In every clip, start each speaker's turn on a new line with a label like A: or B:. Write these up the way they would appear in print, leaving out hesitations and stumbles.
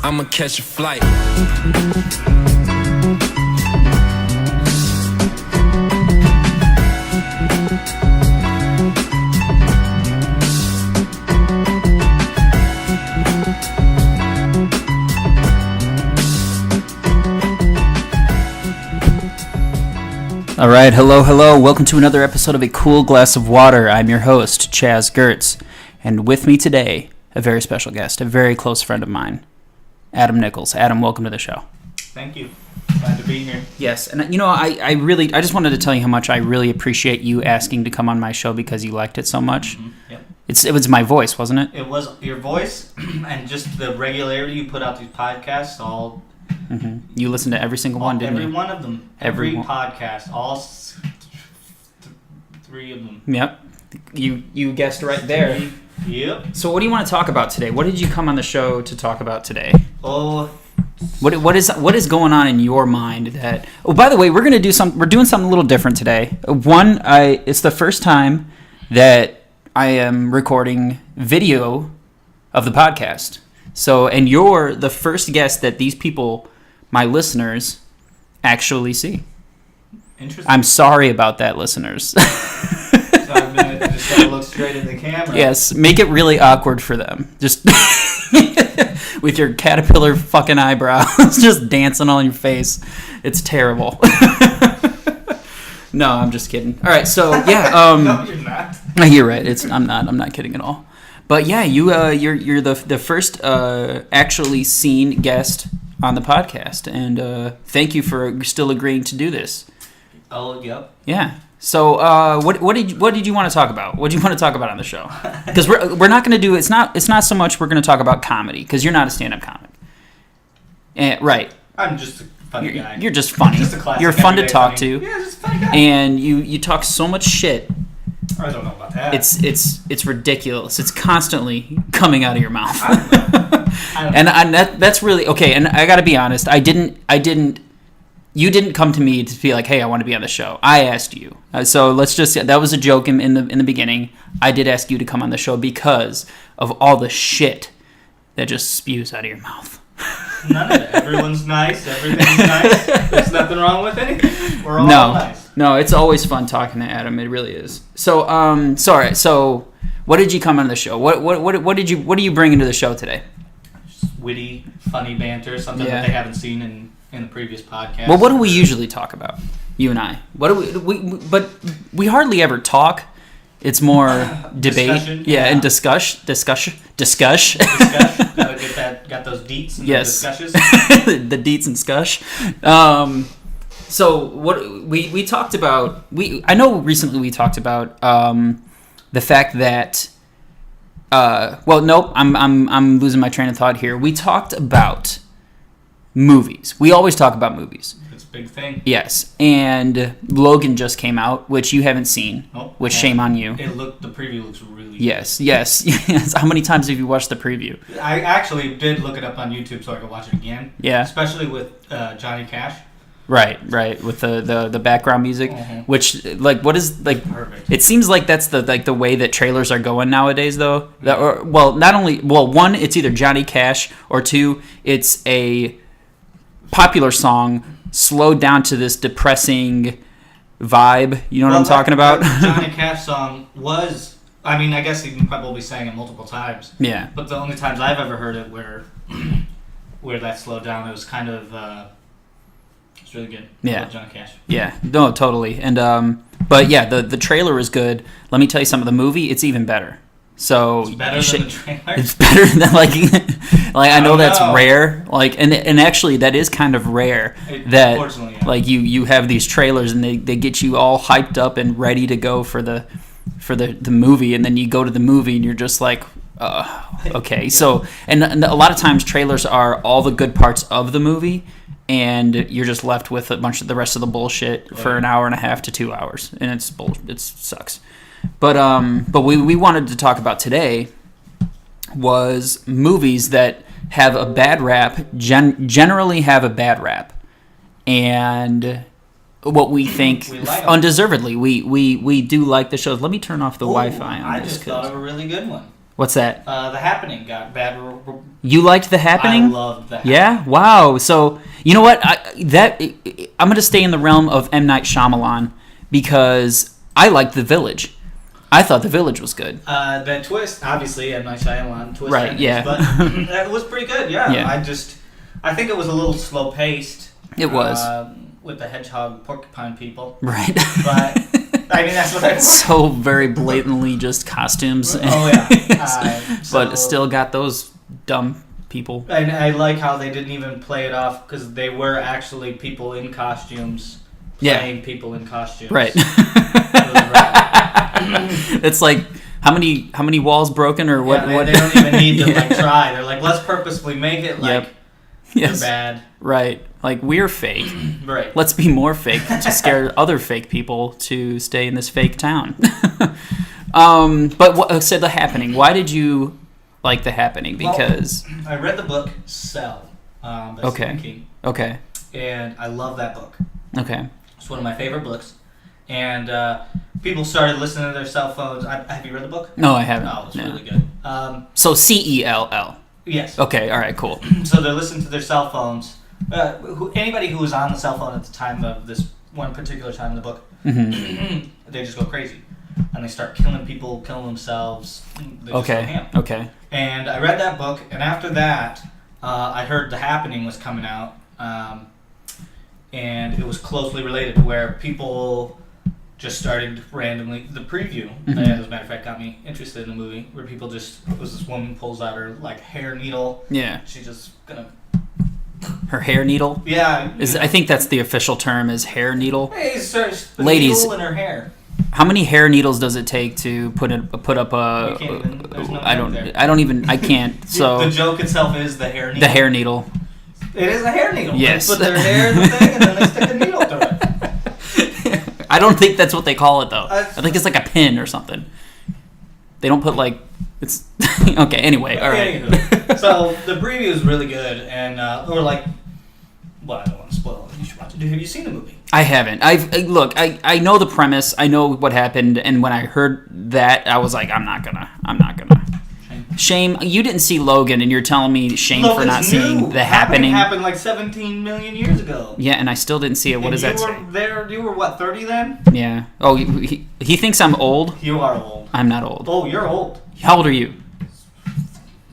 A: I'ma catch a flight.
B: All right, hello. Welcome to another episode of A Cool Glass of Water. I'm your host, Chaz Gertz, and with me today, a very special guest, a very close friend of mine, Adam Nichols. Adam, welcome to the show.
C: Thank you. Glad to be here.
B: Yes, and I just wanted to tell you how much I really appreciate you asking to come on my show because you liked it so much.
C: Mm-hmm. Yep.
B: It was my voice, wasn't it?
C: It was your voice and just the regularity you put out these podcasts, all...
B: Mm-hmm. You listened to every single one, didn't you?
C: Every one of them. Every podcast. All three of them.
B: Yep. You guessed right there.
C: Yep.
B: So what do you want to talk about today? What did you come on the show to talk about today?
C: Oh...
B: What is going on in your mind that... Oh, by the way, we're doing something a little different today. One, it's the first time that I am recording video of the podcast. So, and you're the first guest that these people, my listeners, actually see.
C: Interesting.
B: I'm sorry about that, listeners.
C: So I'm going to just gotta look straight at the camera.
B: Yes, make it really awkward for them. Just with your caterpillar fucking eyebrows just dancing on your face. It's terrible. No, I'm just kidding. All right, so yeah.
C: No, you're not.
B: You're right. I'm not kidding at all. But yeah, you're the first actually seen guest on the podcast, and thank you for still agreeing to do this.
C: Oh, yep.
B: Yeah. So what did you want to talk about? What do you want to talk about on the show? Because we're not going to do it's not so much we're going to talk about comedy because you're not a stand-up comic. Right.
C: I'm just a funny guy.
B: You're just funny.
C: Just a classic
B: you're fun to talk
C: funny.
B: to.
C: Yeah, just a funny guy.
B: And you talk so much shit.
C: I don't know about that.
B: It's ridiculous. It's constantly coming out of your mouth.
C: I don't know.
B: That's really okay. And I got to be honest. You didn't come to me to be like, "Hey, I want to be on the show." I asked you. So let's just that was a joke in the beginning. I did ask you to come on the show because of all the shit that just spews out of your mouth.
C: None of it. Everyone's nice. Everything's nice. There's nothing wrong with anything. We're all nice.
B: No, it's always fun talking to Adam. It really is. So, sorry. So, what did you come on the show? What are you bringing to the show today?
C: Just witty, funny banter, something that they haven't seen in the previous podcast.
B: Well, what do we usually talk about? You and I. What do we? But we hardly ever talk. It's more debate.
C: Discussion,
B: yeah, and discuss.
C: Gotta get that. Got those deets and
B: yes.
C: the discussions.
B: The deets and scush. So what we talked about. I know recently we talked about the fact that. Well, nope. I'm losing my train of thought here. We talked about movies. We always talk about movies.
C: It's a big thing.
B: Yes, and Logan just came out, which you haven't seen.
C: Oh,
B: which shame on you.
C: The preview looks really good.
B: Yes. How many times have you watched the preview?
C: I actually did look it up on YouTube so I could watch it again.
B: Yeah.
C: Especially with Johnny Cash.
B: Right, with the background music, which what is
C: perfect.
B: It seems like that's the way that trailers are going nowadays, though. One, it's either Johnny Cash, or two, it's a popular song slowed down to this depressing vibe. You know what I'm talking about?
C: The Johnny Cash song was, I guess he probably sang it multiple times.
B: Yeah.
C: But the only times I've ever heard it where that slowed down, it was kind of, it's really good.
B: Yeah.
C: I love Johnny Cash.
B: Yeah. No, totally. And, but yeah, the trailer is good. Let me tell you something. The movie, it's even better. So
C: it's better than the trailer.
B: It's better than I know that's rare. And actually that is kind of rare that
C: unfortunately, yeah.
B: you have these trailers and they get you all hyped up and ready to go for the movie, and then you go to the movie and you're just like, okay. So and a lot of times trailers are all the good parts of the movie, and you're just left with a bunch of the rest of the bullshit for an hour and a half to 2 hours, and it sucks. But we wanted to talk about today was movies that have a bad rap, generally have a bad rap, and what we think undeservedly. We do like the shows. Let me turn off the Wi-Fi on
C: I
B: this.
C: just thought of a really good one.
B: What's that?
C: The Happening got bad.
B: You liked The Happening?
C: I loved The Happening.
B: Yeah. Wow. So you know what? I'm going to stay in the realm of M. Night Shyamalan because I liked The Village. I thought The Village was good.
C: The twist, obviously, M. Night Shyamalan twist.
B: Right.
C: endings,
B: Yeah.
C: But it was pretty good. Yeah.
B: Yeah.
C: I think it was a little slow paced.
B: It was.
C: With the hedgehog porcupine people.
B: Right.
C: But I mean, that's what I.
B: So very blatantly just costumes.
C: Oh yeah.
B: But still got those dumb people.
C: And I like how they didn't even play it off because they were actually people in costumes playing people in costumes.
B: Right.
C: It was rad.
B: It's like how many walls broken or what?
C: Yeah,
B: what?
C: they don't even need to like try. They're like, let's purposefully make it like
B: Yes.
C: they're bad.
B: Right. Like we're fake.
C: Right.
B: Let's be more fake to scare other fake people to stay in this fake town. But what said The Happening? Why did you like The Happening? Because
C: I read the book Cell by Stephen King,
B: Okay.
C: and I love that book.
B: Okay.
C: It's one of my favorite books. And people started listening to their cell phones. Have you read the book?
B: No, I haven't.
C: Oh, it's
B: No.
C: really good.
B: So CELL.
C: Yes.
B: Okay. All right. Cool.
C: So they're listening to their cell phones. Anybody who was on the cell phone at the time of this one particular time in the book,
B: Mm-hmm.
C: they just go crazy. And they start killing people, killing themselves. They just go ham.
B: Okay.
C: And I read that book, and after that, I heard The Happening was coming out. And it was closely related to where people just started randomly. The preview, as a matter of fact, got me interested in the movie, where people just, it was this woman pulls out her like hair needle.
B: Yeah.
C: She's just gonna.
B: Her hair needle.
C: Yeah.
B: I think that's the official term is hair needle.
C: Hey, sir, the
B: Ladies.
C: needle in her hair.
B: How many hair needles does it take to put up a?
C: You can't even, there's no
B: I
C: joke there.
B: I can't. So
C: the joke itself is the hair needle.
B: the hair needle.
C: It is a hair needle.
B: Yes.
C: They put their hair in the thing and then they stick a needle through it.
B: I don't think that's what they call it though.
C: I
B: think it's like a pin or something. They don't put like it's okay. Anyway, all right.
C: Anywho, so the preview is really good, and or like, well, I don't want to spoil it. You should watch it. Have you seen the movie?
B: I haven't. I know the premise. I know what happened, and when I heard that, I was like, I'm not gonna. Shame. You didn't see Logan, and you're telling me shame for not seeing The Happening.
C: Happened like 17 million years ago.
B: Yeah, and I still didn't see it. What does that say?
C: You were what, 30 then?
B: Yeah. Oh, he thinks I'm old.
C: You are old.
B: I'm not old.
C: Oh, you're old.
B: How old are you?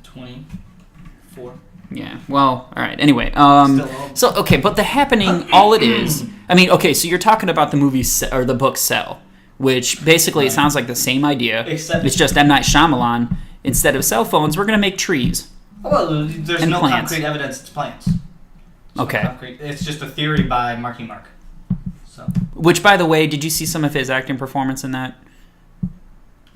C: 24.
B: Yeah. Well, all right. Anyway,
C: Still old.
B: so okay, but The Happening, all it is. I mean, okay, so you're talking about the movie or the book Cell, which basically it sounds like the same idea.
C: Except
B: it's just M. Night Shyamalan. Instead of cell phones, we're gonna make trees.
C: Well, there's
B: And
C: no
B: plants.
C: concrete evidence it's plants.
B: Okay.
C: It's just a theory by Marky Mark. So
B: Which, by the way, did you see some of his acting performance in that?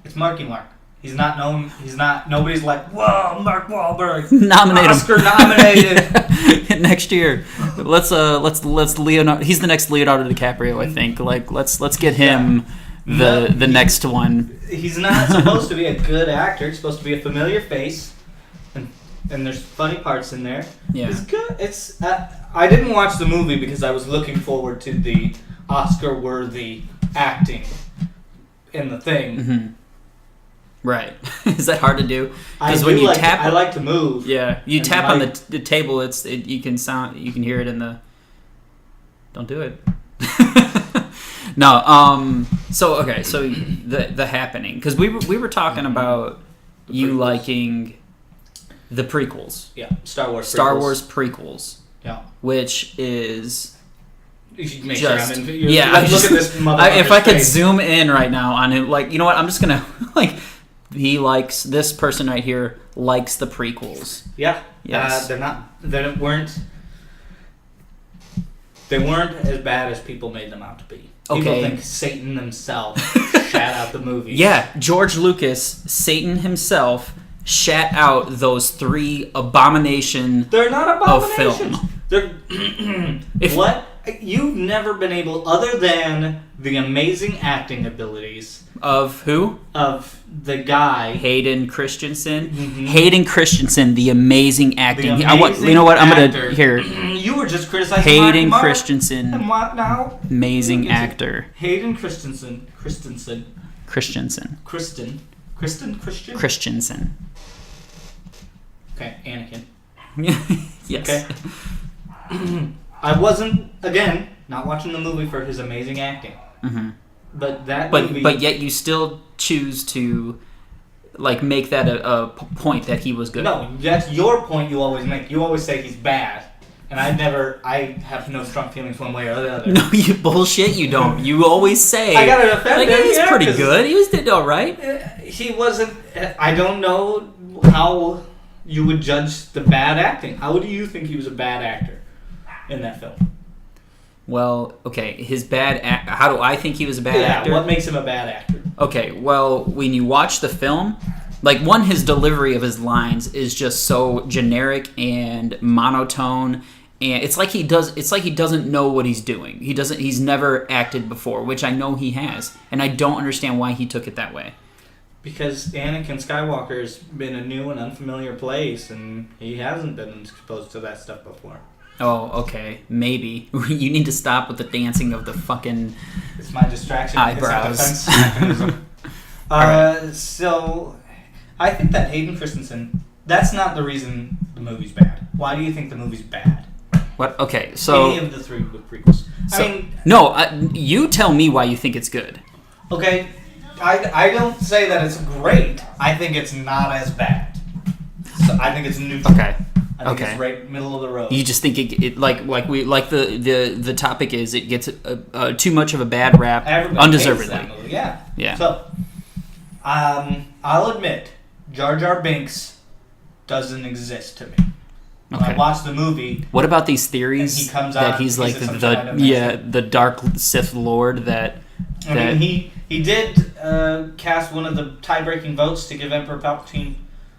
C: it's Marky Mark. He's not known. He's not. Nobody's like, whoa, Mark Wahlberg,
B: Nominate him.
C: Oscar nominated.
B: Next year. Let's Leonardo. He's the next Leonardo DiCaprio, I think. Like let's get him the next one.
C: He's not supposed to be a good actor. He's supposed to be a familiar face, and there's funny parts in there.
B: Yeah.
C: It's good. It's. I didn't watch the movie because I was looking forward to the Oscar-worthy acting in the thing.
B: Mm-hmm. Right. Is that hard to do?
C: I
B: Because when
C: do
B: you
C: like
B: tap,
C: I like to move.
B: yeah, you
C: and
B: tap on
C: like-
B: the table. You can hear it in the. Don't do it. No. So okay. So the Happening, because we were talking about you
C: prequels.
B: liking the prequels,
C: Yeah. Star Wars.
B: Star
C: prequels.
B: Wars prequels,
C: Yeah.
B: which is.
C: You should make
B: Just
C: sure I'm in.
B: yeah.
C: Look at this motherfucker's
B: if I could
C: face.
B: zoom in right now on it, like you know what, I'm just gonna like. He likes this person right here. Likes the prequels.
C: Yeah.
B: Yes.
C: They're not. They weren't. They weren't as bad as people made them out to be. People
B: Okay.
C: think Satan himself shat out the movie.
B: Yeah, George Lucas, Satan himself, shat out those 3 abomination.
C: They're not
B: Of
C: abominations.
B: film.
C: They're
B: If-
C: what? You've never been able, other than the amazing acting abilities
B: Of who?
C: of the guy.
B: Hayden Christensen.
C: Mhm.
B: Hayden Christensen, the amazing acting.
C: The
B: You know what? I'm
C: actor.
B: gonna here.
C: You were just criticizing
B: Hayden
C: Mark.
B: Christensen,
C: And what now?
B: amazing
C: Look at
B: actor.
C: Hayden Christensen.
B: Christensen.
C: Kristen. Christian?
B: Christensen.
C: Okay, Anakin.
B: Yes.
C: Okay. I wasn't, again, not watching the movie for his amazing acting.
B: Mm-hmm.
C: But that
B: But
C: movie...
B: but yet you still choose to like make that a point that he was good.
C: No, that's your point you always make. You always say he's bad. And I have no strong feelings one way or the other.
B: No, you bullshit. You don't. You always say.
C: I gotta defend
B: like,
C: him.
B: he's
C: Yeah,
B: pretty
C: 'cause
B: good. He was did all right.
C: He wasn't. I don't know how you would judge the bad acting. How do you think he was a bad actor in that film?
B: Well, okay, his bad. How do I think he was a bad actor?
C: What makes him a bad actor?
B: Okay, well, when you watch the film, like one, his delivery of his lines is just so generic and monotone. And it's like he doesn't know what he's doing. He's never acted before, which I know he has, and I don't understand why he took it that way.
C: Because Anakin Skywalker's been a new and unfamiliar place, and he hasn't been exposed to that stuff before.
B: Oh, okay, maybe you need to stop with the dancing of the fucking
C: It's my distraction.
B: eyebrows.
C: It's a defense mechanism. So, I think that Hayden Christensen. That's not the reason the movie's bad. Why do you think the movie's bad?
B: What? Okay, so
C: Any of the three prequels.
B: so,
C: I mean,
B: no, you tell me why you think it's good.
C: okay, I don't say that it's great. I think it's not as bad. So I think it's neutral.
B: Okay.
C: I think
B: Okay.
C: it's right middle of the road.
B: You just think it like the topic is it gets too much of a bad rap
C: Everybody
B: undeservedly.
C: hates that movie. Yeah.
B: Yeah.
C: So, I'll admit, Jar Jar Binks doesn't exist to me. When I
B: Okay.
C: watch the movie,
B: What about these theories
C: And he comes
B: that
C: out,
B: he's like
C: some kind of
B: the dark Sith Lord that
C: I mean, he did cast one of the tie-breaking votes to give Emperor Palpatine.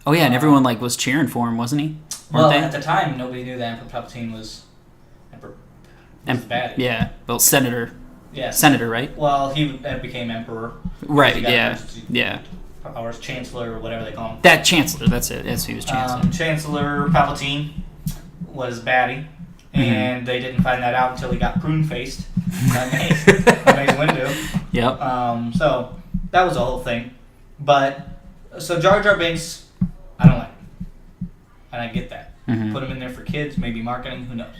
B: oh yeah, and everyone like was cheering for him, wasn't he?
C: Well,
B: Weren't
C: at
B: they?
C: the time, nobody knew that Emperor Palpatine was bad.
B: Yeah, well, Senator,
C: Yes.
B: right?
C: Well, he became Emperor.
B: Right.
C: He got
B: Yeah.
C: emergency
B: Yeah.
C: powers, Chancellor, or whatever they call him.
B: That Chancellor. That's it. Yes, he was Chancellor.
C: Chancellor Palpatine was baddie, and they didn't find that out until he got prune-faced by Mace Windu.
B: Yep.
C: So that was the whole thing. But so Jar Jar Binks, I don't like, and I get that.
B: Mhm.
C: Put him in there for kids, maybe marketing, who knows.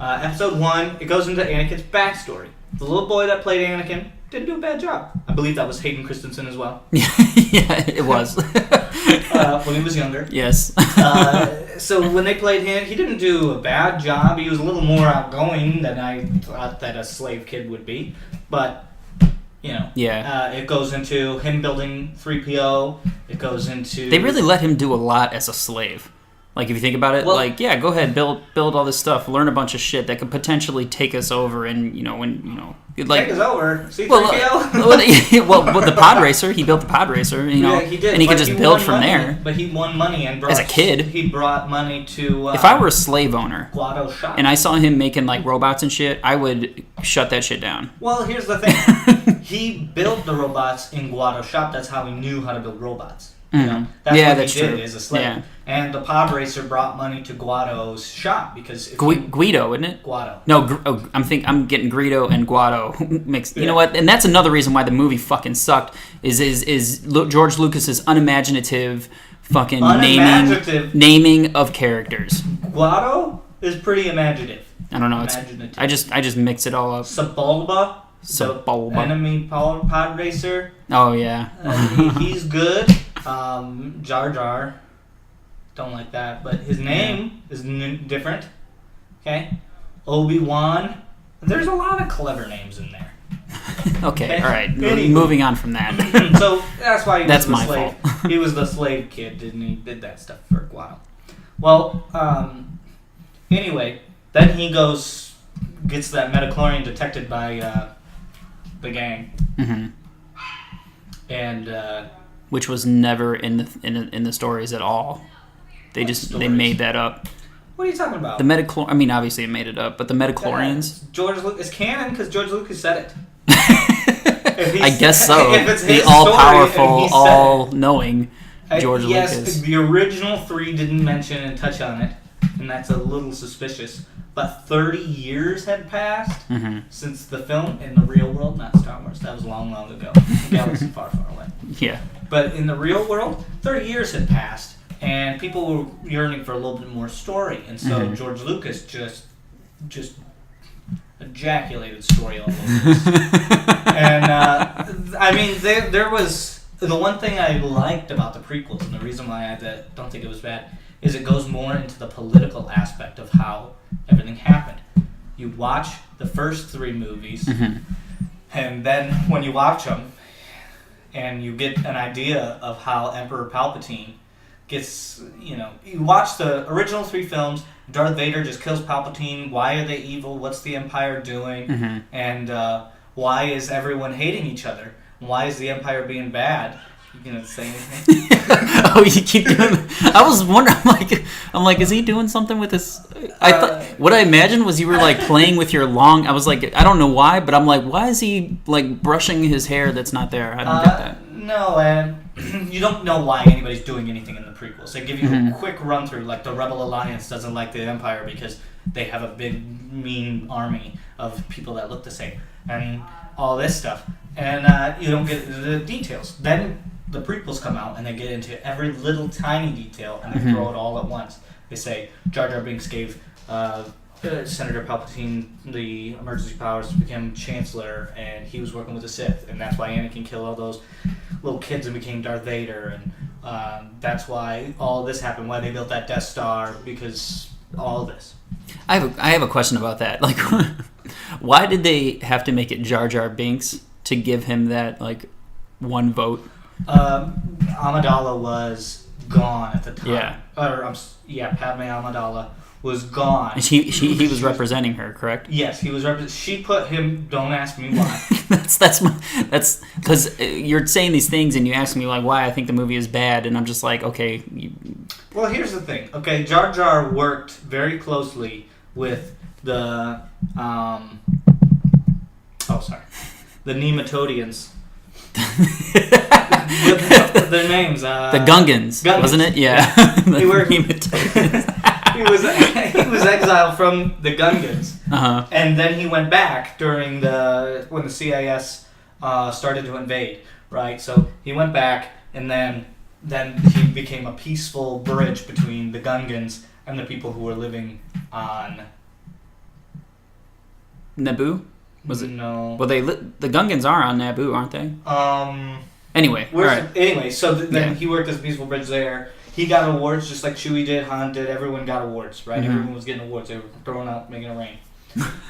C: Episode 1, it goes into Anakin's backstory. The little boy that played Anakin didn't do a bad job. I believe that was Hayden Christensen as well.
B: Yeah, it was.
C: When he was younger.
B: Yes.
C: So when they played him, he didn't do a bad job. He was a little more outgoing than I thought that a slave kid would be. But, you know.
B: Yeah.
C: It goes into him building 3PO. It goes into...
B: They really let him do a lot as a slave. Like, if you think about it,
C: Well-
B: like, yeah, go ahead, build all this stuff, learn a bunch of shit that could potentially take us over, and, like...
C: Take us over. C-3PO?
B: Well, the pod racer, he built the pod racer,
C: Yeah, he did.
B: and he
C: but
B: could just
C: won
B: build from
C: money.
B: there.
C: But he won money and brought...
B: As a kid.
C: He brought money to...
B: If I were a slave owner,
C: Guado shop.
B: and I saw him making, like, robots and shit, I would shut that shit down.
C: Well, here's the thing. He built the robots in Guado shop. That's how he knew how to build robots. You know? That's
B: Yeah,
C: what
B: that's
C: he did
B: true.
C: as a slave.
B: Yeah.
C: And the pod racer brought money to Guado's shop because if
B: Guido, isn't it?
C: Guado.
B: No, I'm getting Greedo and Guado mixed. You
C: Yeah.
B: know what? And that's another reason why the movie fucking sucked. Is George Lucas's unimaginative fucking naming of characters.
C: Guado is pretty imaginative.
B: I don't know.
C: Imaginative.
B: I just mix it all up.
C: Sebulba.
B: Sebulba.
C: The enemy pod racer.
B: Oh yeah.
C: He's good. Jar Jar. Don't like that, but his name is different. Okay. Obi-Wan. There's a lot of clever names in there.
B: Okay. All right.
C: Anywho.
B: Moving on from that.
C: So that's why he
B: That's
C: was the
B: my
C: slave.
B: fault.
C: He was the slave kid, didn't he? Did that stuff for a while. Well, anyway, then he gets that metachlorian detected by the gang,
B: hmm
C: and
B: Which was never in the stories at all. They they
C: stories?
B: made that up.
C: what are you talking about?
B: The metachlor. I mean, obviously it made it up, but the metachlorians.
C: George Lucas, it's canon because George Lucas said it.
B: I guess so.
C: If it's
B: The
C: his
B: all-powerful,
C: story and he said
B: all-knowing George
C: yes,
B: Lucas.
C: the original 3 didn't mention and touch on it, and that's a little suspicious. But 30 years had passed
B: hmm
C: since the film in the real world, not Star Wars. That was long, long ago. The galaxy far, far away.
B: Yeah.
C: But in the real world, 30 years had passed, and people were yearning for a little bit more story, and so George Lucas just ejaculated story all over this. And I mean, there was the one thing I liked about the prequels, and the reason why I don't think it was bad, is it goes more into the political aspect of how everything happened. You watch the first 3 movies, and then when you watch them, and you get an idea of how Emperor Palpatine gets, you watch the original 3 films, Darth Vader just kills Palpatine, why are they evil, what's the Empire doing, and why is everyone hating each other, why is the Empire being bad? You gonna say anything?
B: Oh, you keep doing. I was wondering. I'm like, is he doing something with this? I thought what I imagined was you were like playing with your long. I was like, I don't know why, but I'm like, why is he like brushing his hair that's not there? I don't get that.
C: No, and you don't know why anybody's doing anything in the prequels. They give you a quick run through, like the Rebel Alliance doesn't like the Empire because they have a big, mean army of people that look the same, and all this stuff, and you don't get the details. Then the prequels come out and they get into every little tiny detail and they throw it all at once. They say Jar Jar Binks gave Senator Palpatine the emergency powers to become Chancellor, and he was working with the Sith, and that's why Anakin killed all those little kids and became Darth Vader, and that's why all this happened, why they built that Death Star, because all this.
B: I have a question about that. Like, why did they have to make it Jar Jar Binks to give him that like one vote?
C: Amidala was gone at the time.
B: Yeah.
C: Padme Amidala was gone.
B: And he was representing her, correct?
C: Yes, he was she put him. Don't ask me why.
B: that's because you're saying these things and you ask me like why I think the movie is bad, and I'm just like, okay.
C: Well, here's the thing. Okay, Jar Jar worked very closely with the the Nematodians. Their names.
B: The Gungans, wasn't it? Yeah.
C: He was exiled from the Gungans, and then he went back during when the CIS started to invade. Right, so he went back, and then he became a peaceful bridge between the Gungans and the people who were living on
B: Naboo. Was it?
C: No.
B: Well, the Gungans are on Naboo, aren't they? Anyway,
C: so then he worked as a peaceful bridge there. He got awards just like Chewie did, Han did. Everyone got awards, right? Everyone was getting awards. They were throwing out, making it rain.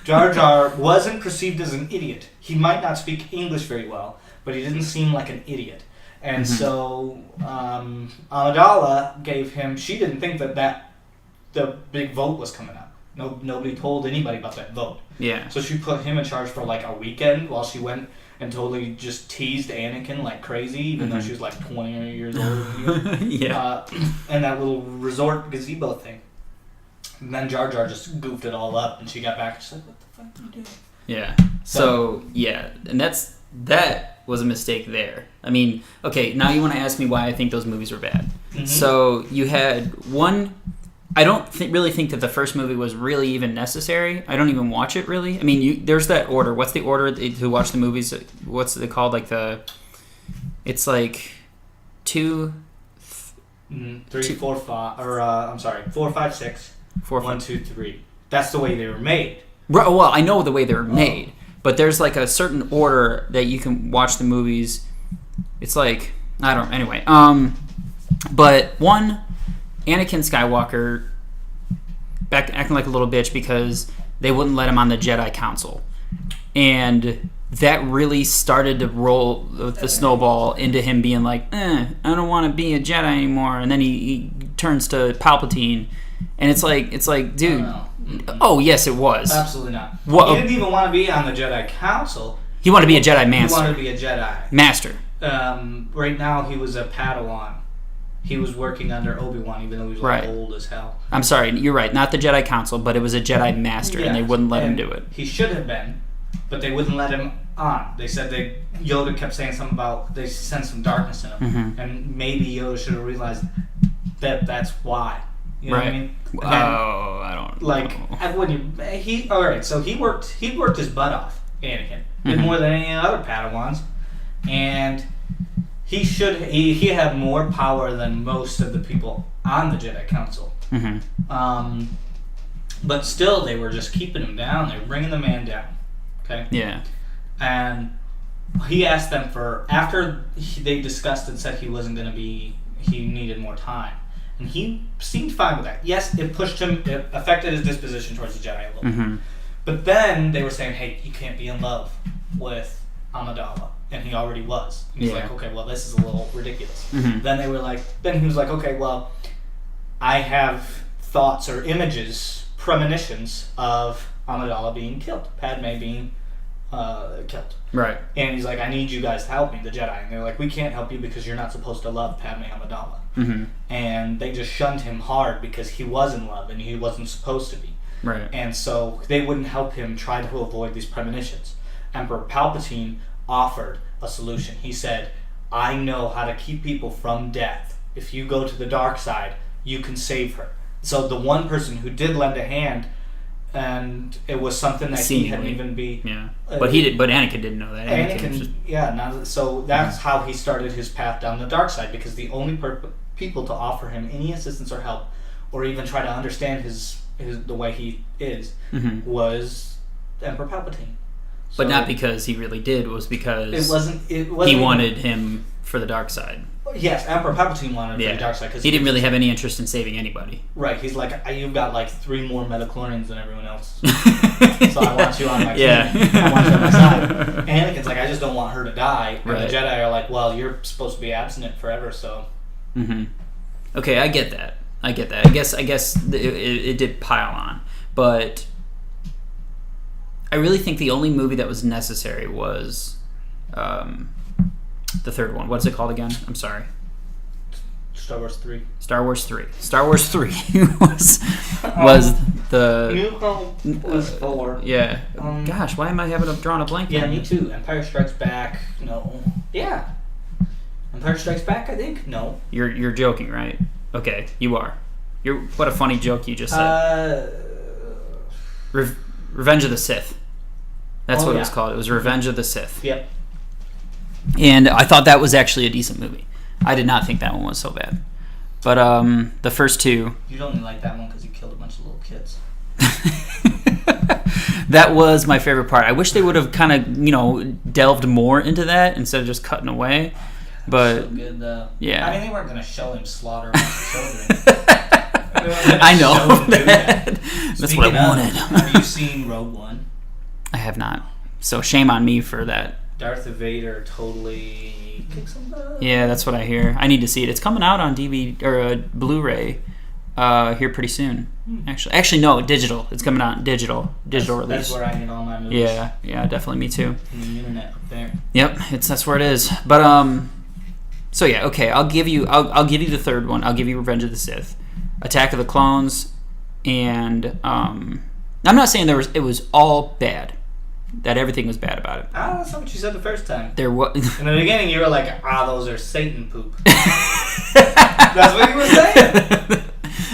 C: Jar Jar wasn't perceived as an idiot. He might not speak English very well, but he didn't seem like an idiot. And so Amidala gave him. She didn't think that the big vote was coming up. Nobody told anybody about that vote.
B: Yeah.
C: So she put him in charge for like a weekend while she went and totally just teased Anakin like crazy, even though she was like 20 years older than you.
B: Yeah.
C: And that little resort gazebo thing. And then Jar Jar just goofed it all up, and she got back and she's like, what the fuck are you doing?
B: Yeah. So yeah, and that was a mistake there. I mean, okay, now you want to ask me why I think those movies were bad. So you had one. I don't really think that the first movie was really even necessary. I don't even watch it really. I mean, there's that order. What's the order to watch the movies? What's it called? Like it's like 2,
C: 3, 4, 5, or I'm sorry, 4, 5, 6,
B: 4,
C: 1, 2, 3. That's the way they were made.
B: Well, I know the way they were made, but there's like a certain order that you can watch the movies. It's like anyway. But one. Anakin Skywalker acting like a little bitch because they wouldn't let him on the Jedi Council. And that really started to roll the snowball into him being like, I don't want to be a Jedi anymore. And then he turns to Palpatine. And it's like, dude. Oh, yes, it was.
C: Absolutely not. He didn't even want to be on the Jedi Council.
B: He wanted to be a Jedi Master.
C: He wanted to be a Jedi.
B: Master.
C: Right now, he was a Padawan. He was working under Obi-Wan, even though he was like old as hell. I'm sorry,
B: you're right. Not the Jedi Council, but it was a Jedi Master, and they wouldn't let him do it.
C: He should have been, but they wouldn't let him on. They said Yoda kept saying something about they sensed some darkness in him, and maybe Yoda should have realized that that's why. You know what I mean? Then,
B: I don't
C: know. All right. So he worked his butt off. Anakin did more than any other Padawans, and He had more power than most of the people on the Jedi Council.
B: Mm-hmm.
C: But still, they were just keeping him down. They were bringing the man down. Okay.
B: Yeah.
C: And he asked them after they discussed and said he wasn't going to be. He needed more time, and he seemed fine with that. Yes, it pushed him. It affected his disposition towards the Jedi a little.
B: Mm-hmm.
C: But then they were saying, "Hey, you can't be in love with Amidala," and he already was. And he's like, "Okay, well, this is a little ridiculous."
B: Mm-hmm.
C: Then they were like, then he was like, "Okay, well, I have thoughts or images, premonitions of Amidala being killed, Padme being killed."
B: Right.
C: And he's like, "I need you guys to help me, the Jedi." And they're like, "We can't help you because you're not supposed to love Padme Amidala."
B: Mm-hmm.
C: And they just shunned him hard because he was in love and he wasn't supposed to be.
B: Right.
C: And so they wouldn't help him try to avoid these premonitions. Emperor Palpatine offered a solution. He said, "I know how to keep people from death. If you go to the dark side, you can save her." So the one person who did lend a hand, and it was something that he hadn't even be.
B: Yeah. But he did. But Anakin didn't know that.
C: Anakin
B: just,
C: so that's how he started his path down the dark side, because the only people to offer him any assistance or help, or even try to understand his the way he is,
B: mm-hmm.
C: was Emperor Palpatine. So
B: but not because he really did. Was because
C: it wasn't
B: he wanted him for the dark side.
C: Yes, Emperor Palpatine wanted him for the dark side because
B: he didn't really have any interest in saving anybody.
C: Right, he's like, "You've got like 3 more metachlorians than everyone else, so I want you on my team. I want you on my side." Anakin's like, "I just don't want her to die." And
B: right.
C: the Jedi are like, "Well, you're supposed to be abstinent forever, so."
B: Mm-hmm. Okay, I get that. I guess it did pile on, but I really think the only movie that was necessary was the third one. What's it called again? I'm sorry.
C: Star Wars 3.
B: Star Wars 3. Star Wars 3 was the
C: New Hope was 4.
B: Yeah. Gosh, why am I drawing a blank?
C: Yeah, me too. Empire Strikes Back. No. Yeah. Empire Strikes Back, I think. No.
B: You're joking, right? Okay, you are. What a funny joke you just said. Revenge of the Sith. That's what it was called. It was Revenge of the Sith.
C: Yep.
B: And I thought that was actually a decent movie. I did not think that one was so bad. But the first 2...
C: You'd only like that one because you killed a bunch of little kids.
B: That was my favorite part. I wish they would have kind of, delved more into that instead of just cutting away. But
C: so good, though.
B: Yeah.
C: I mean, they weren't going to show him slaughter a bunch of children.
B: I know. That's what I wanted.
C: Have you seen Rogue One?
B: I have not. So shame on me for that.
C: Darth Vader totally kicks some butt.
B: Yeah, that's what I hear. I need to see it. It's coming out on DVD or Blu-ray here pretty soon. Actually, no, digital. It's coming out in digital release.
C: That's where I get all my movies.
B: Yeah, definitely me too.
C: On the internet up there.
B: Yep, that's where it is. But so yeah, okay. I'll give you the third one. I'll give you Revenge of the Sith, Attack of the Clones, and I'm not saying it was all bad. That everything was bad about it.
C: That's not what you said the first time.
B: There was
C: in the beginning. You were like, those are Satan poop. That's what you were saying.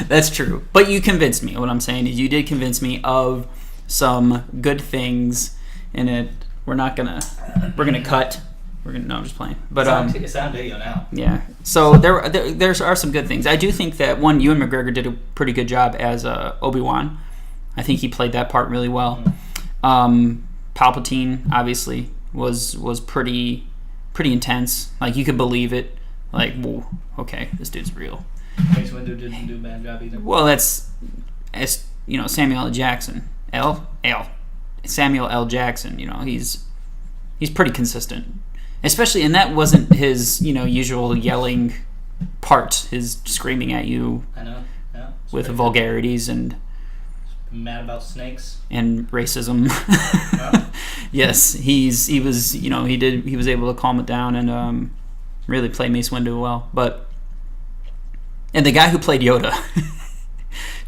B: That's true. But you convinced me. What I'm saying is you did convince me of some good things in it. We're gonna cut. No, I'm just playing. But
C: it's on video now.
B: Yeah. So there are some good things. I do think that Ewan McGregor did a pretty good job as Obi-Wan. I think he played that part really well. Palpatine obviously was pretty intense. Like you could believe it. Like, whoa, okay, this dude's real.
C: Mace Windu didn't do a bad job either.
B: Well, that's Samuel L. Jackson. Samuel L. Jackson. He's pretty consistent. Especially, and that wasn't his usual yelling part. His screaming at you.
C: I know. Yeah.
B: With vulgarities and.
C: Mad about snakes
B: and racism. Yes, he was able to calm it down and really play Mace Windu well. And the guy who played Yoda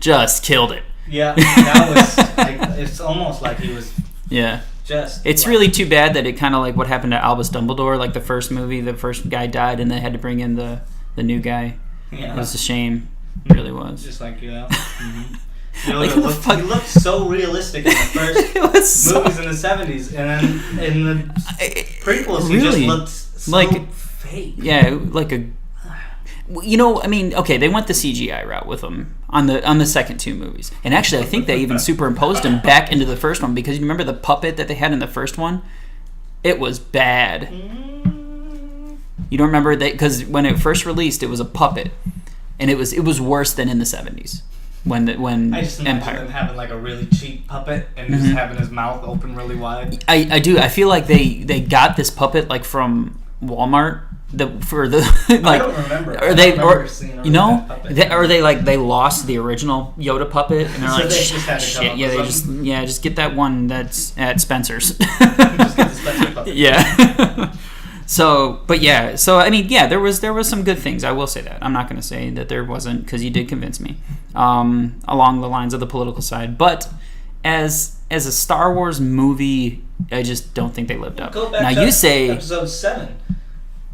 B: just killed it.
C: Yeah, that was it's almost like he was.
B: Yeah. It's
C: like,
B: really too bad that it kind of like what happened to Albus Dumbledore, like the first movie, the first guy died and they had to bring in the new guy. Yeah. It was a shame. It really was.
C: Just like Mm-hmm. He looked so realistic in the first movies in the 70s, and then in the prequels he just looked so fake.
B: Yeah, like a. You know, I mean, okay, they went the CGI route with him on the second two movies, and actually, I think they even superimposed him back into the first one because you remember the puppet that they had in the first one. It was bad. You don't remember that because when it first released, it was a puppet, and it was worse than in the 70s when
C: I just imagine
B: Empire.
C: them having like a really cheap puppet and just having his mouth open really wide.
B: I do. I feel like they got this puppet like from Walmart. For the like,
C: I don't remember.
B: Or they or
C: seeing a
B: you know,
C: puppet.
B: they lost the original Yoda puppet and they're
C: So
B: like
C: they just had to come
B: shit.
C: up
B: Yeah,
C: with
B: they
C: something?
B: just get that one that's at Spencer's.
C: Just get the Spencer puppet.
B: Yeah. So, but yeah, so I mean, yeah, there was some good things. I will say that. I'm not going to say that there wasn't because you did convince me along the lines of the political side. But as a Star Wars movie, I just don't think they lived up.
C: Go back
B: Now
C: to
B: you say
C: episode 7,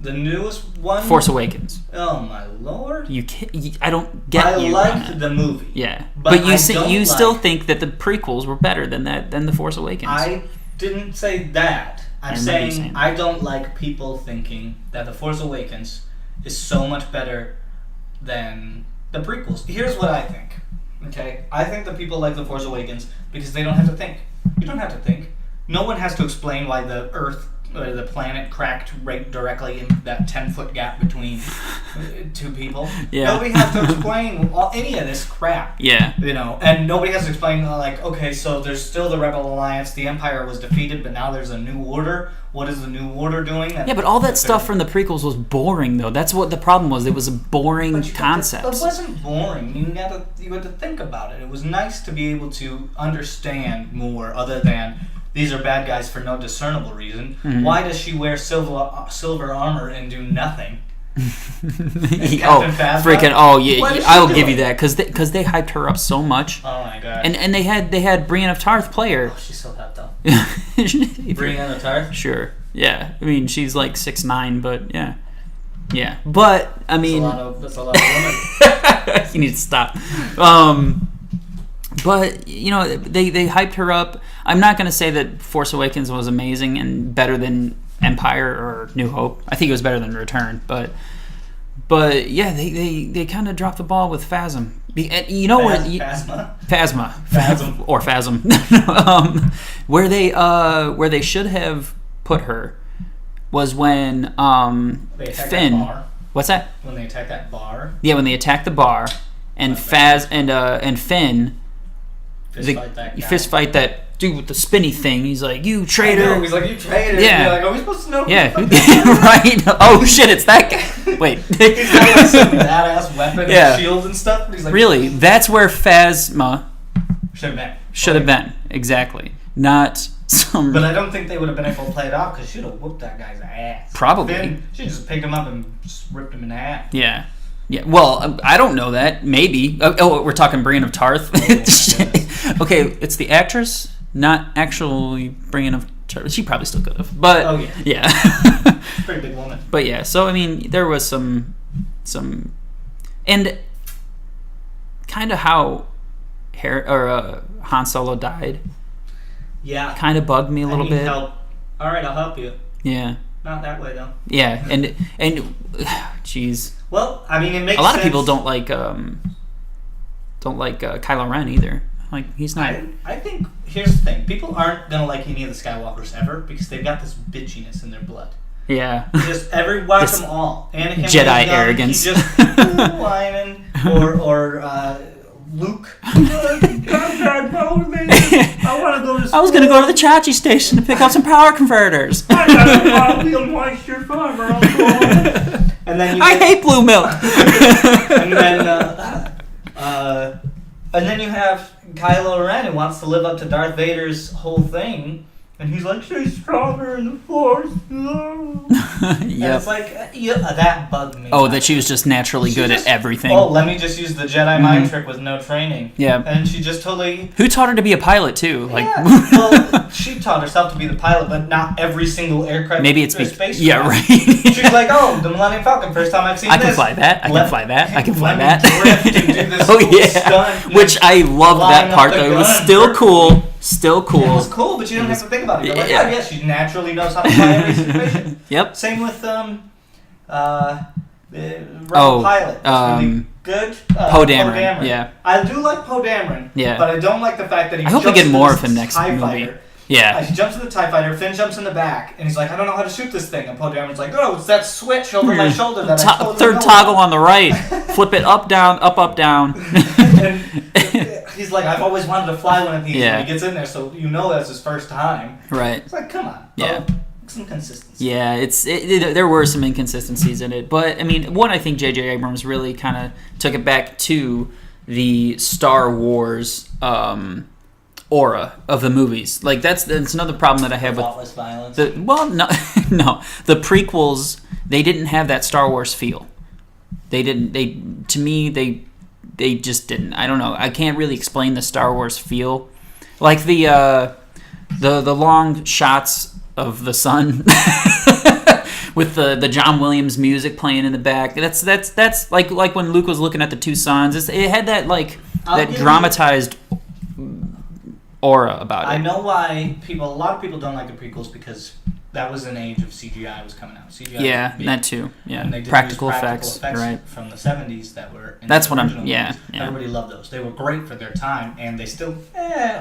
C: the newest one.
B: Force Awakens.
C: Oh my lord!
B: I don't get
C: I
B: you. on
C: liked
B: that.
C: the movie.
B: Yeah,
C: but
B: you
C: I
B: say,
C: don't
B: you still
C: like-
B: think that the prequels were better than the Force Awakens.
C: I didn't say that. I'm
B: remember you
C: saying
B: saying that.
C: I don't like people thinking that the Force Awakens is so much better than the prequels. Here's what I think. Okay, I think that people like the Force Awakens because they don't have to think. You don't have to think. No one has to explain why the Earth or the planet cracked right directly in that 10-foot gap between two people.
B: Yeah.
C: Nobody has to explain any of this crap.
B: Yeah.
C: You know, and nobody has to explain, like, okay, so there's still the Rebel Alliance, the Empire was defeated, but now there's a new order. What is the new order doing?
B: Yeah, but all that stuff from the prequels was boring, though. That's what the problem was. It was a boring concept.
C: It wasn't boring. You had to think about it. It was nice to be able to understand more, other than these are bad guys for no discernible reason.
B: Mm-hmm.
C: Why does she wear silver armor and do nothing?
B: Oh,
C: Phasma?
B: freaking! Oh,
C: What
B: yeah,
C: is she
B: I will give
C: doing?
B: you that because they hyped her up so much,
C: Oh my god!
B: and they had Brienne of Tarth play her.
C: Oh, she's so hot though.
B: Brienne
C: Brianna Tarth.
B: Sure. Yeah. I mean, she's like 6'9", but yeah. Yeah. But I mean,
C: That's a lot of women.
B: you need to stop. But you know, they hyped her up. I'm not going to say that Force Awakens was amazing and better than Empire or New Hope. I think it was better than Return, but yeah, they kind of dropped the ball with Phasm. And you know what?
C: Phasma.
B: Phasm or Phasm, where they should have put her was when
C: They attacked
B: Finn.
C: that bar.
B: What's that?
C: When they attacked that bar.
B: Yeah, when they attacked the bar, and and Finn. Fist fight that dude with the spinny thing. He's like, "You traitor!"
C: He's like, "You traitor!"
B: Yeah.
C: You're like, "Are we supposed to know?" who
B: Yeah,
C: the fuck
B: right. Oh shit, it's that guy. Wait,
C: He's got like some badass weapon
B: Yeah.
C: and shields and stuff. But he's like,
B: really? That's where Phasma
C: should have been.
B: Exactly. Not some.
C: But I don't think they would have been able to play it off because she'd have whooped that guy's ass.
B: Probably.
C: Finn, she just picked him up and just ripped him in half.
B: Yeah. Yeah. Well, I don't know that. Maybe. Oh, we're talking Brienne of Tarth. Okay, it's the actress, not actually Brienne of Tarth. She probably still could have, but
C: Oh, yeah.
B: yeah.
C: Pretty big woman.
B: But yeah. So I mean, there was some, and kind of how Han Solo died.
C: Yeah.
B: Kind of bugged me a little
C: I need
B: bit.
C: help. All right, I'll help you.
B: Yeah.
C: Not that way though.
B: Yeah, and jeez,
C: Well, I mean, it makes
B: a lot of
C: sense.
B: people don't like Kylo Ren either. Like he's not.
C: I think here's the thing: people aren't gonna like any of the Skywalkers ever because they've got this bitchiness in their blood.
B: Yeah.
C: Just watch
B: This
C: them all. Anakin
B: Jedi
C: was young,
B: arrogance.
C: He just whining, or Luke. Dad, go with me. I want to go to school.
B: I was gonna go to the Chachi station to pick up some power converters.
C: I gotta be a moisture farmer. And then
B: I hate blue milk.
C: and then you have Kylo Ren who wants to live up to Darth Vader's whole thing, and he's like, "She's stronger in the Force." And
B: Yep.
C: it's like, that bugged me.
B: Oh, that she was just naturally good at everything.
C: Oh, let me just use the Jedi mind trick with no training.
B: Yeah.
C: And she just totally.
B: Who taught her to be a pilot too? Like,
C: Yeah. Well, she taught herself to be the pilot, but not every single aircraft.
B: maybe it's
C: or spacecraft.
B: yeah, right.
C: She's like, "Oh, the Millennium Falcon. First time I've seen
B: I
C: this.
B: can fly that. I can
C: Let-
B: fly that. I can fly
C: let
B: that.
C: me drift and do this
B: Oh
C: cool
B: yeah,
C: stunt,
B: which I love
C: line
B: that
C: up
B: part
C: the
B: though. It was
C: gun.
B: still cool. Still
C: It
B: cool.
C: was cool, but you don't have to think about it. You're like,
B: Yeah.
C: "Oh, yeah, she naturally knows how to fly every situation."
B: Yep.
C: Same with Rebel Pilot. It's really good.
B: Poe Dameron. Yeah.
C: I do like Poe Dameron.
B: Yeah.
C: But I don't like the fact that he
B: I hope we
C: jumps
B: get
C: into
B: more
C: this
B: of him next
C: TIE
B: movie.
C: fighter.
B: Yeah.
C: He jumps in the TIE fighter, Finn jumps in the back, and he's like, I don't know how to shoot this thing. And Poe Dameron's like, oh, it's that switch over my shoulder that I totally
B: Third
C: know
B: toggle
C: about.
B: on the right. Flip it up, down, up, down.
C: And he's like, I've always wanted to fly one of these.
B: Yeah.
C: And he gets in there, so you know that's his first time.
B: Right.
C: It's like, come on.
B: Yeah.
C: Poe, some consistency.
B: Yeah, there were some inconsistencies in it, but I mean, one, I think J.J. Abrams really kind of took it back to the Star Wars aura of the movies. Like that's another problem that I have with
C: Thoughtless violence.
B: no, the prequels. They didn't have that Star Wars feel. They didn't. They just didn't. I don't know. I can't really explain the Star Wars feel, like the long shots of the sun with the John Williams music playing in the back. That's like when Luke was looking at the two suns. It had that that dramatized aura about it.
C: I know why a lot of people don't like the prequels because that was an age of CGI was coming out. CGI
B: Yeah,
C: was big.
B: that too. Yeah,
C: And they did
B: practical
C: use
B: effects. Right.
C: from the 70s that were in
B: That's
C: the
B: what I'm-
C: original
B: yeah,
C: movies.
B: yeah.
C: Everybody loved those. They were great for their time, and they still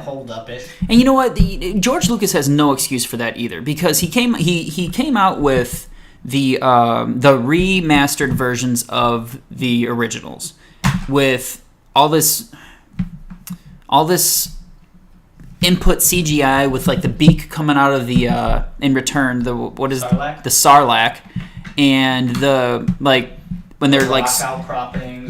C: hold up-ish.
B: And you know what? George Lucas has no excuse for that either, because he came out with the remastered versions of the originals with all this input CGI with like the beak coming out of the in return
C: Sarlacc?
B: the Sarlacc, and the when they're like
C: Outcroppings,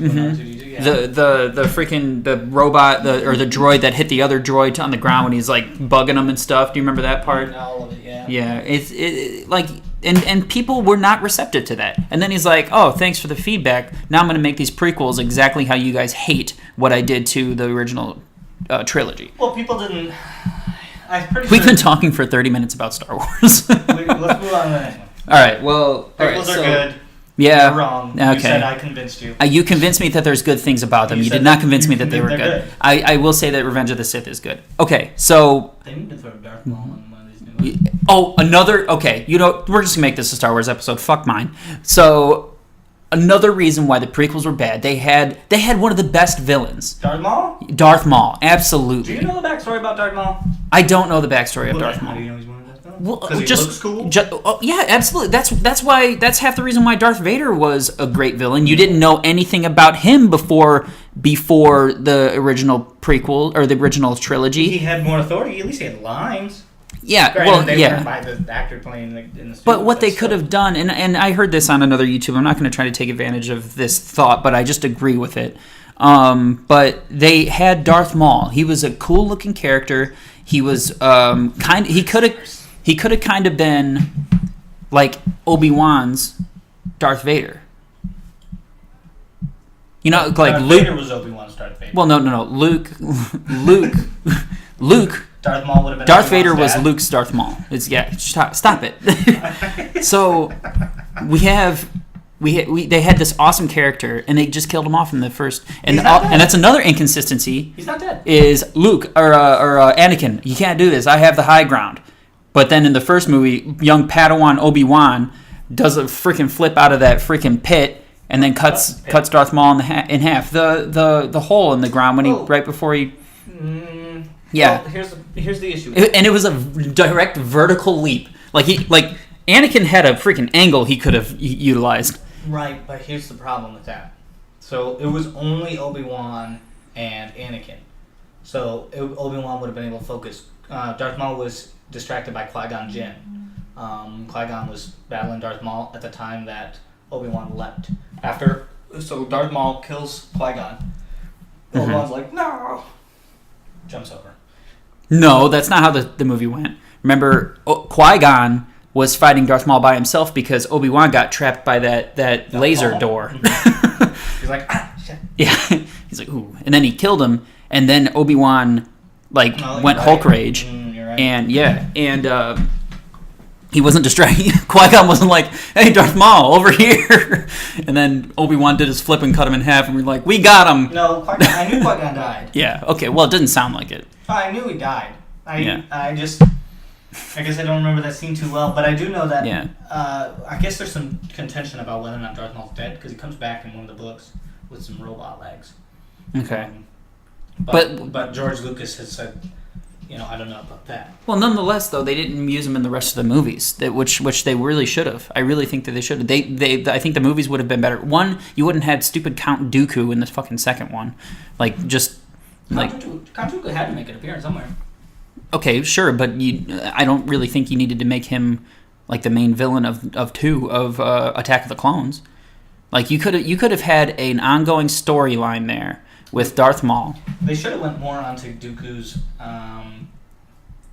C: yeah.
B: the freaking the robot or the droid that hit the other droid on the ground when he's like bugging them and stuff. Do you remember that part?
C: All of it, yeah.
B: Yeah, it's like and people were not receptive to that. And then he's like, "Oh, thanks for the feedback. Now I'm going to make these prequels exactly how you guys hate what I did to the original trilogy."
C: Well, people didn't. I'm pretty
B: We've
C: sure.
B: been talking for 30 minutes about Star Wars.
C: Let's move on to the next one.
B: All right. Well,
C: Prequels are good.
B: Yeah.
C: You're wrong.
B: Okay.
C: You said I convinced you.
B: You convinced me that there's good things about them.
C: You
B: You
C: said
B: did not
C: that-
B: convince
C: you
B: me that they were
C: think
B: good.
C: they're good.
B: I will say that Revenge of the Sith is good. Okay, so
C: They need to throw Darth Maul in one of these new ones.
B: another. Okay, we're just gonna make this a Star Wars episode. Fuck mine. So another reason why the prequels were bad. They had one of the best villains,
C: Darth Maul?
B: Darth Maul.
C: Do
B: Absolutely.
C: you know the backstory about Darth Maul?
B: I don't know the backstory of
C: Well,
B: Darth
C: How
B: Maul.
C: do you know he's one of the best villains?
B: Well,
C: Because he
B: just,
C: looks cool?
B: Yeah, absolutely. That's half the reason why Darth Vader was a great villain. You didn't know anything about him before the original prequel or the original trilogy.
C: He had more authority. At least he had lines.
B: Yeah,
C: Granted,
B: well,
C: they
B: yeah.
C: weren't by the actor playing in the studio.
B: But what they could
C: still.
B: have done, and I heard this on another YouTube. I'm not going to try to take advantage of this thought, but I just agree with it. But they had Darth Maul. He was a cool looking character. He was he could have kind of been like Obi-Wan's Darth Vader. You know, like
C: Darth
B: Luke.
C: Vader was Obi-Wan's Darth Vader.
B: Well, no. Luke.
C: Darth Maul would have been
B: Darth
C: Obi-Wan's
B: Vader was
C: dad.
B: Luke's Darth Maul. Stop it. So they had this awesome character, and they just killed him off in the first. And
C: He's not dead.
B: and that's another inconsistency.
C: He's not dead.
B: Is Luke or Anakin? You can't do this. I have the high ground. But then in the first movie, young Padawan Obi-Wan does a freaking flip out of that freaking pit. And then cuts Darth Maul in half. The hole in the ground when right before he. Yeah.
C: Well, here's the issue.
B: And it was a direct vertical leap. Like Anakin had a freaking angle he could have utilized.
C: Right, but here's the problem with that. So it was only Obi-Wan and Anakin. So Obi-Wan would have been able to focus. Darth Maul was distracted by Qui-Gon Jinn. Qui-Gon was battling Darth Maul at the time that Obi-Wan leapt. So Darth Maul kills Qui-Gon. Obi-Wan's like, no! Jumps over.
B: No, that's not how the movie went. Remember, Qui-Gon was fighting Darth Maul by himself because Obi-Wan got trapped by that laser
C: Maul?
B: door.
C: He's like, shit.
B: Yeah. He's like, ooh. And then he killed him, and then Obi-Wan, went
C: Right.
B: Hulk rage.
C: You're right.
B: And he wasn't distracted. Qui-Gon wasn't like, hey, Darth Maul, over here. And then Obi-Wan did his flip and cut him in half, and we're like, we got him.
C: No, Qui-Gon, I knew Qui-Gon died.
B: Yeah, okay, well, it didn't sound like it.
C: I knew he died.
B: Yeah.
C: I just... I guess I don't remember that scene too well, but I do know that.
B: Yeah.
C: I guess there's some contention about whether or not Darth Maul's dead because he comes back in one of the books with some robot legs.
B: Okay.
C: But George Lucas has said, I don't know about that.
B: Well, nonetheless, though, they didn't use him in the rest of the movies, which they really should have. I really think that they should have. I think the movies would have been better. One, you wouldn't have had stupid Count Dooku in the fucking second one. Count
C: Dooku had to make an appearance somewhere.
B: Okay, sure, but I don't really think you needed to make him like the main villain of Attack of the Clones. Like you could have had an ongoing storyline there with Darth Maul.
C: They should have went more onto Dooku's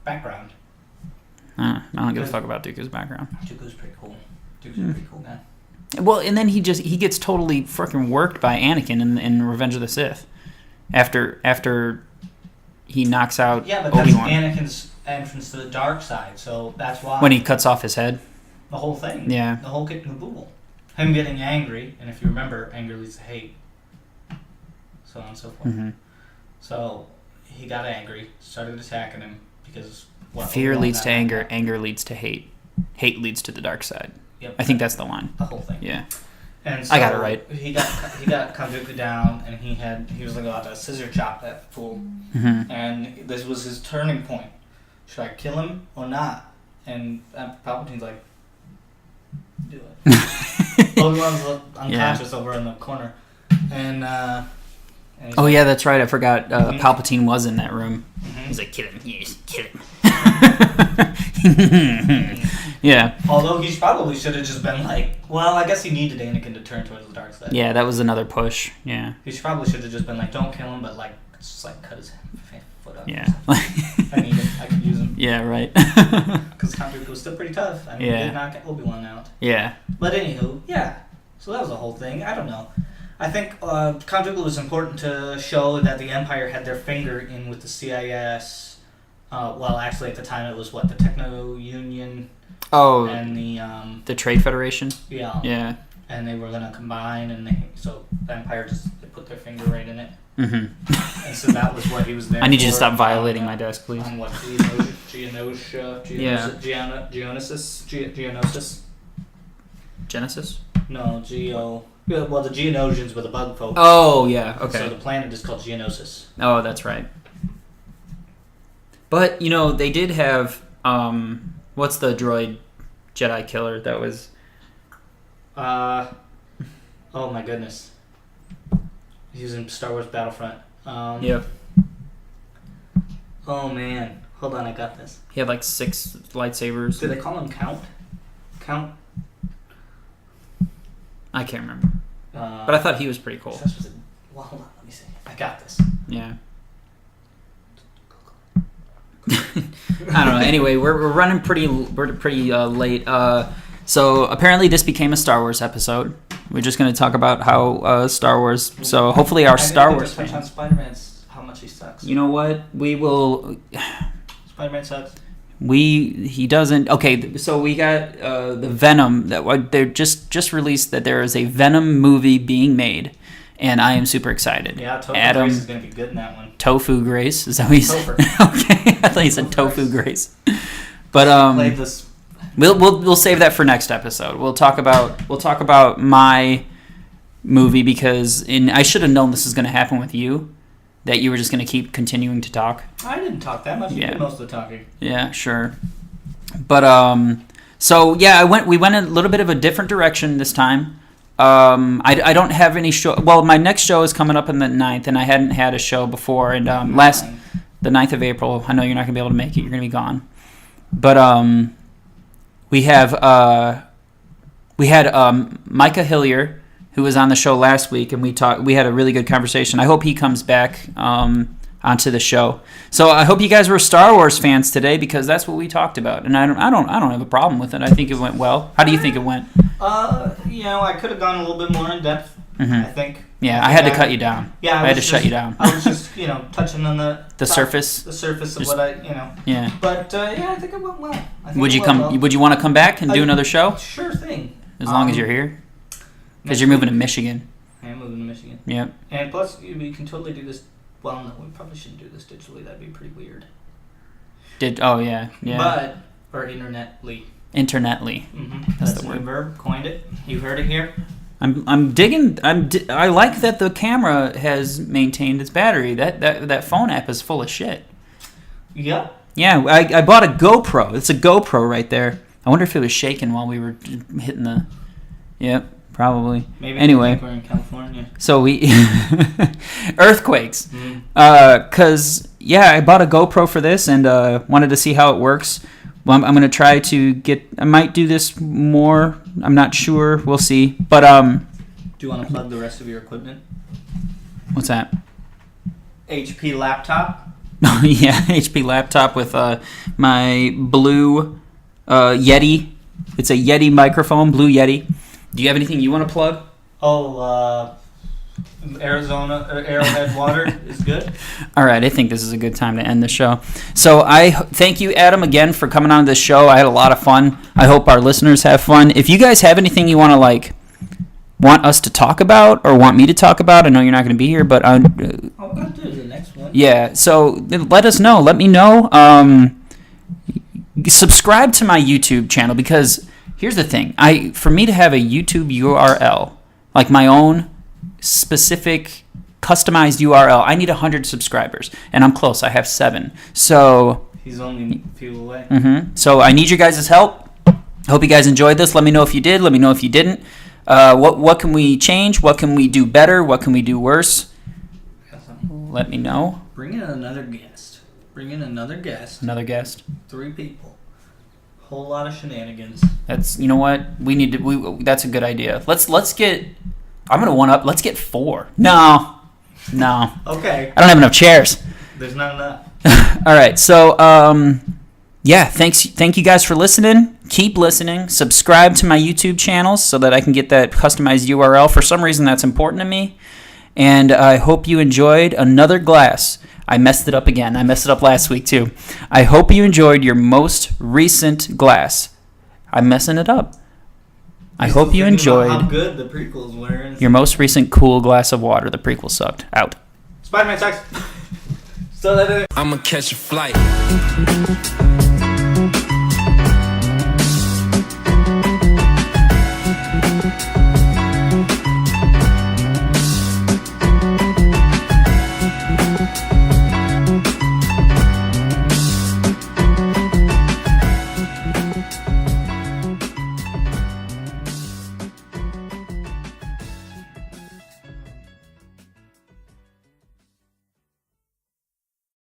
C: background.
B: I don't give a fuck about Dooku's background.
C: Dooku's pretty cool. Dooku's a pretty cool guy.
B: Well, and then he gets totally freaking worked by Anakin in Revenge of the Sith after he knocks out
C: Obi-Wan. That's Anakin's entrance to the dark side, so that's why.
B: When he cuts off his head.
C: The whole thing.
B: Yeah.
C: The whole kit and caboodle. Him getting angry, and if you remember, anger leads to hate. So on and so forth.
B: Mm-hmm.
C: So he got angry, started attacking him because
B: fear leads to anger, anger leads to hate, hate leads to the dark side.
C: Yep.
B: I think that's the line.
C: The whole thing.
B: Yeah.
C: And so
B: I got it right.
C: He got Count Dooku down, and he was like about to scissor chop that fool, and this was his turning point. Should I kill him or not? And Palpatine's like, do it. Obi-Wan's unconscious over in the corner, and he's
B: like, yeah, that's right. I forgot. Palpatine was in that room. Mm-hmm. He's like, kill him. Yes, kill him. Yeah.
C: Although he probably should have just been like, well, I guess he needed Anakin to turn towards the dark side.
B: Yeah, that was another push. Yeah.
C: He probably should have just been like, don't kill him, but like, just like cut his foot up.
B: Yeah.
C: I need him. I could use him.
B: Yeah, right.
C: Because Count Dooku was still pretty tough. I mean, he did knock Obi-Wan out.
B: Yeah.
C: But anywho, yeah. So that was the whole thing. I don't know. I think Count Dooku was important to show that the Empire had their finger in with the CIS. Well, actually, at the time, it was the Techno Union.
B: Oh,
C: and
B: the Trade Federation.
C: Yeah.
B: Yeah.
C: And they were gonna combine, and so the Empire they put their finger right in it.
B: Mm-hmm.
C: And so that was what he was there.
B: I need you to stop violating my desk, please.
C: On what
B: Genesis?
C: No, Well, the Geonosians were the bug folk.
B: Oh yeah. Okay.
C: So the planet is called Geonosis.
B: Oh, that's right. But they did have what's the droid Jedi killer that was?
C: Oh my goodness. He was in Star Wars Battlefront.
B: Yep.
C: Oh man, hold on, I got this.
B: He had like 6 lightsabers.
C: Did they call him Count? Count?
B: I can't remember. But I thought he was pretty cool.
C: Well, hold on, let me see. I got this.
B: Yeah. I don't know. Anyway, we're running pretty late. So apparently this became a Star Wars episode. We're just going to talk about how Star Wars. So hopefully our Star Wars
C: fans. On Spider-Man's how much he sucks.
B: You know what? We will.
C: Spider-Man sucks.
B: He doesn't. Okay, so we got the Venom that they're just released that there is a Venom movie being made, and I am super excited.
C: Yeah, Tofu Grace is gonna be good in that one.
B: Tofu Grace, is that what you said? Okay, I thought you said Tofu Grace. But
C: played this.
B: We'll save that for next episode. We'll talk about my movie because I should have known this was going to happen with you. That you were just going to keep continuing to talk.
C: I didn't talk that much. You did most of the talking.
B: Yeah, sure. But so yeah, we went a little bit of a different direction this time. I don't have any show. Well, my next show is coming up on the 9th, and I hadn't had a show before. And the 9th of April. I know you're not going to be able to make it. You're going to be gone. But we had Micah Hillier, who was on the show last week, and we had a really good conversation. I hope he comes back onto the show. So I hope you guys were Star Wars fans today because that's what we talked about, and I don't have a problem with it. I think it went well. How do you think it went?
C: I could have gone a little bit more in depth.
B: Mm-hmm.
C: I think.
B: Yeah, I had to cut you down.
C: Yeah,
B: I had to shut you down.
C: I was just touching on the
B: surface.
C: The surface of what I
B: Yeah.
C: But I think it went well.
B: Would you want to come back and do another show?
C: Sure thing.
B: As long as you're here. Because you're moving to Michigan.
C: I am moving to Michigan.
B: Yep.
C: And plus, we can totally do this. Well, no, we probably shouldn't do this digitally. That'd be pretty weird.
B: Oh, yeah.
C: But Or internetly.
B: Internetly.
C: That's
B: the
C: the
B: word.
C: new verb. Coined it. You heard it here.
B: I'm digging. I like that the camera has maintained its battery. That phone app is full of shit.
C: Yep.
B: Yeah, I bought a GoPro. It's a GoPro right there. I wonder if it was shaking while we were hitting the. Yep, probably.
C: Maybe
B: Anyway,
C: we're in California.
B: so we earthquakes.
C: Mm.
B: Cause I bought a GoPro for this and wanted to see how it works. Well, I'm gonna try to get. I might do this more. I'm not sure. We'll see. But
C: Do you want to plug the rest of your equipment?
B: what's that?
C: HP laptop.
B: Yeah, HP laptop with my blue Yeti. It's a Yeti microphone, blue Yeti. Do you have anything you want to plug?
C: Oh, Arrowhead water is good.
B: All right, I think this is a good time to end the show. So I thank you, Adam, again for coming on this show. I had a lot of fun. I hope our listeners have fun. If you guys have anything you want to want us to talk about or want me to talk about, I know you're not going to be here, but
C: I'll go do the next one.
B: yeah. So let us know. Let me know. Subscribe to my YouTube channel because here's the thing. For me to have a YouTube URL, like my own specific customized URL, I need 100 subscribers, and I'm close. I have 7. So
C: He's only a few away.
B: so I need your guys' help. I hope you guys enjoyed this. Let me know if you did. Let me know if you didn't. What can we change? What can we do better? What can we do worse? Let me know.
C: Bring in another guest.
B: Another guest.
C: 3 people. Whole lot of shenanigans.
B: That's what we need to. That's a good idea. Let's get. I'm gonna one up. Let's get 4. No.
C: Okay.
B: I don't have enough chairs.
C: There's not enough.
B: All right. So thank you guys for listening. Keep listening. Subscribe to my YouTube channels so that I can get that customized URL. For some reason, that's important to me. And I hope you enjoyed another glass. I messed it up again. I messed it up last week too. I hope you enjoyed your most recent glass. I'm messing it up. I hope you enjoyed
C: how good the prequels were.
B: your most recent cool glass of water. The prequel sucked. Out.
C: Spider-Man sucks. Still that.
A: I'ma catch a flight.